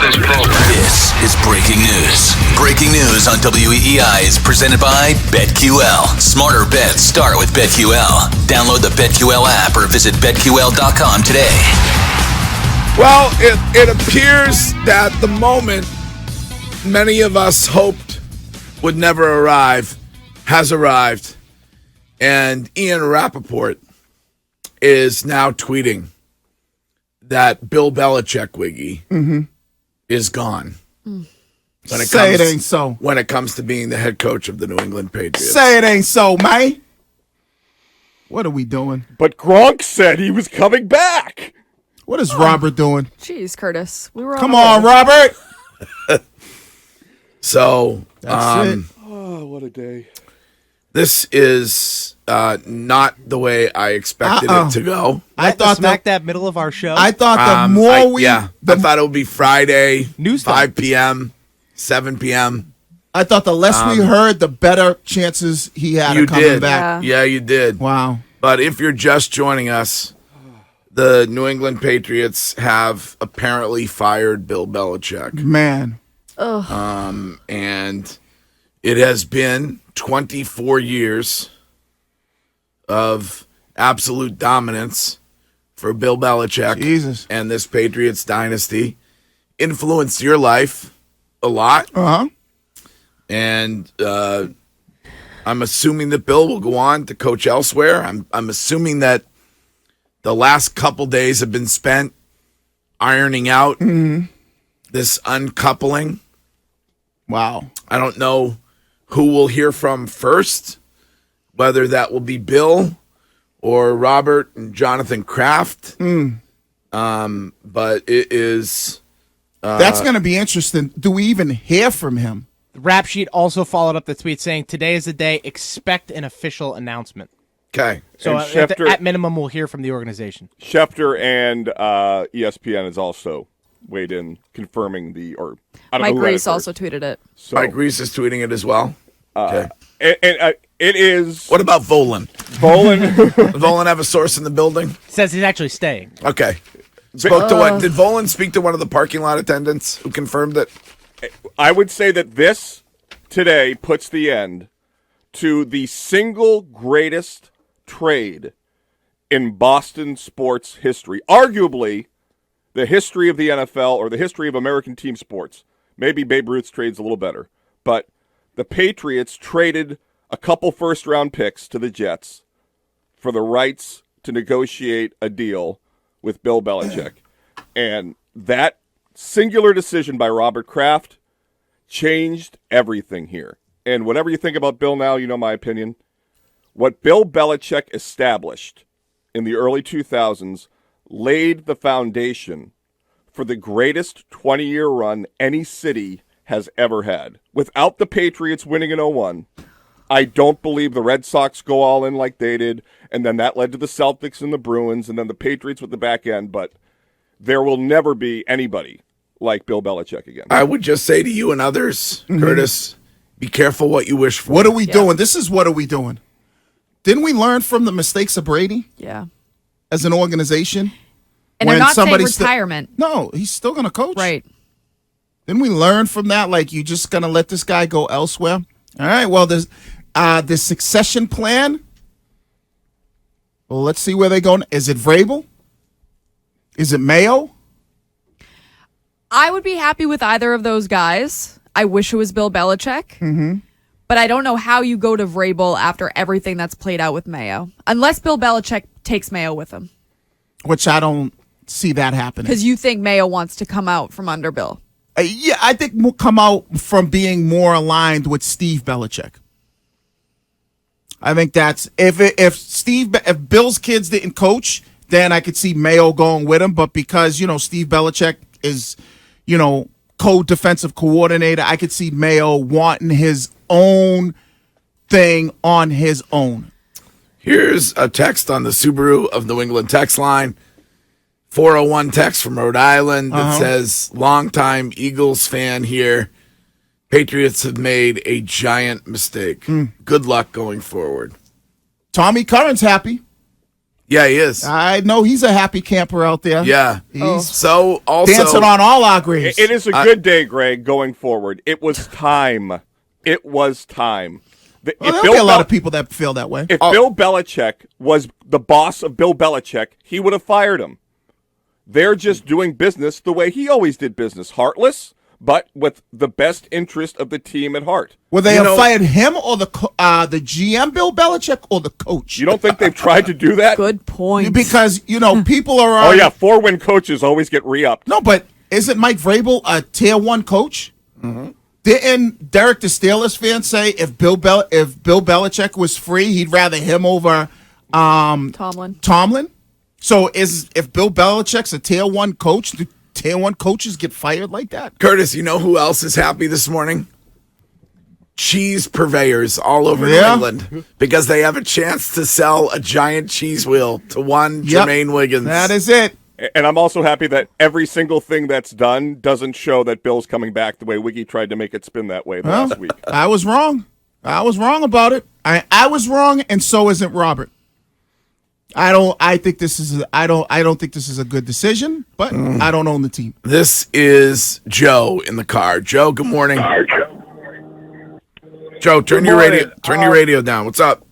This is breaking news. Breaking news on WEEI is presented by BetQL. Smarter bets start with BetQL. Download the BetQL app or visit BetQL.com today. Well, it appears that the moment many of us hoped would never arrive has arrived. And Ian Rappaport is now tweeting that Bill Belichick, Wiggy, is gone. Say it ain't so. When it comes to being the head coach of the New England Patriots. Say it ain't so, man. What are we doing? But Gronk said he was coming back. What is Robert doing? Jeez, Curtis. We were Come on, Robert. So, That's it. Oh, what a day. this is not the way I expected it to go. I thought smack that middle of our show. I thought the more I thought it would be Friday, News 5 p.m., 7 p.m. I thought the less we heard, the better chances he had You of coming did. back. Yeah, you did. Wow. But if you're just joining us, the New England Patriots have apparently fired Bill Belichick. Man. And it has been 24 years of absolute dominance for Bill Belichick. Jesus. And this Patriots dynasty influenced your life a lot. Uh-huh. And I'm assuming that Bill will go on to coach elsewhere. I'm assuming that the last couple days have been spent ironing out this uncoupling. Wow. I don't know who we'll hear from first, whether that will be Bill or Robert and Jonathan Kraft. But it is... That's going to be interesting. Do we even hear from him? The rap sheet also followed up the tweet saying, "Today is the day. Expect an official announcement." Okay. So And Schefter- at minimum, we'll hear from the organization. Schefter and ESPN has also weighed in, confirming I don't know Mike who had it Reese first. also tweeted it. So, Mike Reese is tweeting it as well. Okay. and it is What about Volan? Bolin. Does Volan have a source in the building? Says he's actually staying. Okay. Spoke to what? Did Volan speak to one of the parking lot attendants who confirmed it? I would say that this today puts the end to the single greatest trade in Boston sports history. Arguably, the history of the NFL or the history of American team sports. Maybe Babe Ruth's trade's a little better. But the Patriots traded a couple first-round picks to the Jets for the rights to negotiate a deal with Bill Belichick. And that singular decision by Robert Kraft changed everything here. And whatever you think about Bill now, you know my opinion. What Bill Belichick established in the early 2000s laid the foundation for the greatest 20-year run any city has ever had. Without the Patriots winning in 01, I don't believe the Red Sox go all in like they did, and then that led to the Celtics and the Bruins, and then the Patriots with the back end, but there will never be anybody like Bill Belichick again. I would just say to you and others, Curtis, be careful what you wish for. What are we doing? This is what are we doing? Didn't we learn from the mistakes of Brady Yeah. as an organization? And they're not saying retirement. No, he's still going to coach. Right. Didn't we learn from that? Like, you just going to let this guy go elsewhere? All right, well, there's the succession plan. Well, let's see where they go. Is it Vrabel? Is it Mayo? I would be happy with either of those guys. I wish it was Bill Belichick. But I don't know how you go to Vrabel after everything that's played out with Mayo. Unless Bill Belichick takes Mayo with him. Which I don't see that happening. Because you think Mayo wants to come out from under Bill. Yeah, I think we'll come out from being more aligned with Steve Belichick. I think that's if Bill's kids didn't coach, then I could see Mayo going with him. But because Steve Belichick is co-defensive coordinator, I could see Mayo wanting his own thing on his own. Here's a text on the Subaru of New England text line. 401 text from Rhode Island that says, longtime Eagles fan here. Patriots have made a giant mistake. Good luck going forward. Tommy Curran's happy. Yeah, he is. I know he's a happy camper out there. Yeah. He's So also dancing on all our graves. It is a good day, Greg, going forward. It was time. It was time. Well, there'll be a lot of people that feel that way. If Bill Belichick was the boss of Bill Belichick, he would have fired him. They're just doing business the way he always did business, heartless, but with the best interest of the team at heart. Would they have fired him or the GM, Bill Belichick, or the coach? You don't think they've tried to do that? Good point. Because, people are... Oh, yeah, 4-win coaches always get re-upped. No, but isn't Mike Vrabel a Tier 1 coach? Mm-hmm. Didn't Derek the Steelers fan say if Bill Belichick was free, he'd rather him over Tomlin? So if Bill Belichick's a Tier 1 coach, do Tier 1 coaches get fired like that? Curtis, you know who else is happy this morning? Cheese purveyors all over New England, because they have a chance to sell a giant cheese wheel to one Jermaine Wiggins. That is it. And I'm also happy that every single thing that's done doesn't show that Bill's coming back the way Wiggy tried to make it spin that way last week. I was wrong. I was wrong about it. I was wrong, and so isn't Robert. I don't think this is a good decision, but I don't own the team. This is Joe in the car. Joe, good morning. Joe, turn your radio down. What's up?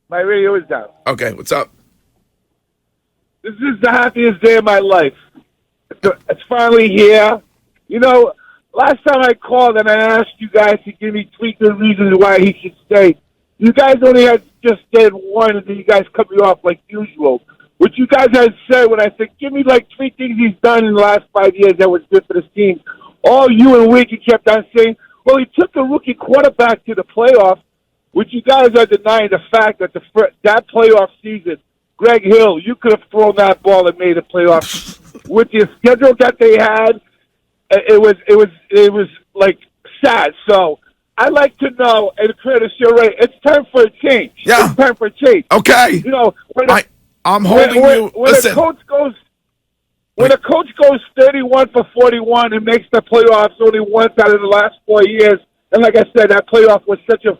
My radio is down. Okay, what's up? This is the happiest day of my life. It's finally here. Last time I called and I asked you guys to give me 3 good reasons why he should stay. You guys only had just said one, and then you guys cut me off like usual. What you guys had said when I said, give me like 3 things he's done in the last 5 years that was good for this team, all you and Wiggy kept on saying, well, he took a rookie quarterback to the playoffs, which you guys are denying the fact that that playoff season, Greg Hill, you could have thrown that ball and made a playoff. With the schedule that they had, it was like sad. So I'd like to know, and Curtis, you're right. It's time for a change. Yeah. It's time for a change. Okay. I'm holding you. Listen. When a coach goes 31 for 41 and makes the playoffs only once out of the last 4 years, and like I said, that playoff was such a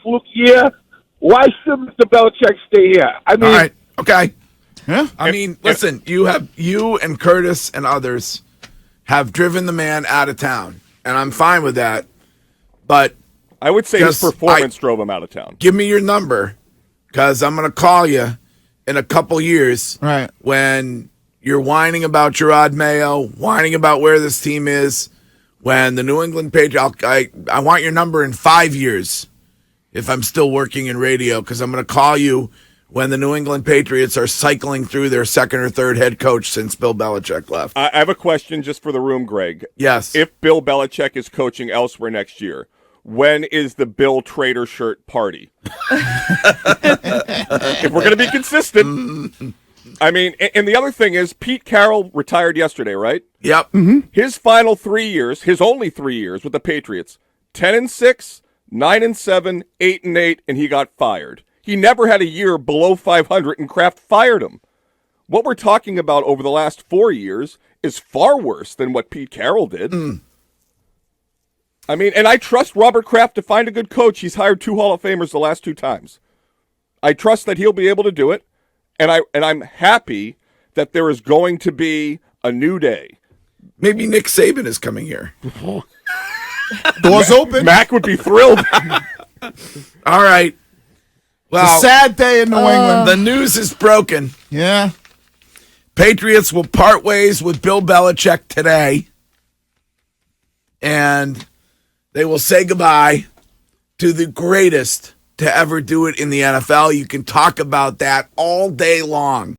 fluke year. Why should Mr. Belichick stay here? I mean, all right. Okay. Yeah. I mean, listen. You and Curtis and others have driven the man out of town, and I'm fine with that. But I would say his performance drove him out of town. Give me your number, because I'm going to call you in a couple years, right, when you're whining about Gerard Mayo, whining about where this team is, when the New England Patriots. I want your number in 5 years if I'm still working in radio, because I'm going to call you when the New England Patriots are cycling through their second or third head coach since Bill Belichick left. I have a question just for the room, Greg. Yes. If Bill Belichick is coaching elsewhere next year, when is the Bill Trader shirt party? If we're going to be consistent. I mean, and the other thing is, Pete Carroll retired yesterday, right? Yep. Mm-hmm. His final 3 years, his only 3 years with the Patriots, 10-6, 9-7, 8-8, and he got fired. He never had a year below 500, and Kraft fired him. What we're talking about over the last 4 years is far worse than what Pete Carroll did. I mean, and I trust Robert Kraft to find a good coach. He's hired 2 Hall of Famers the last 2 times. I trust that he'll be able to do it, and I'm happy that there is going to be a new day. Maybe Nick Saban is coming here. Doors open. Mac would be thrilled. All right. Well, it's a sad day in New England. The news is broken. Yeah. Patriots will part ways with Bill Belichick today, and they will say goodbye to the greatest to ever do it in the NFL. You can talk about that all day long.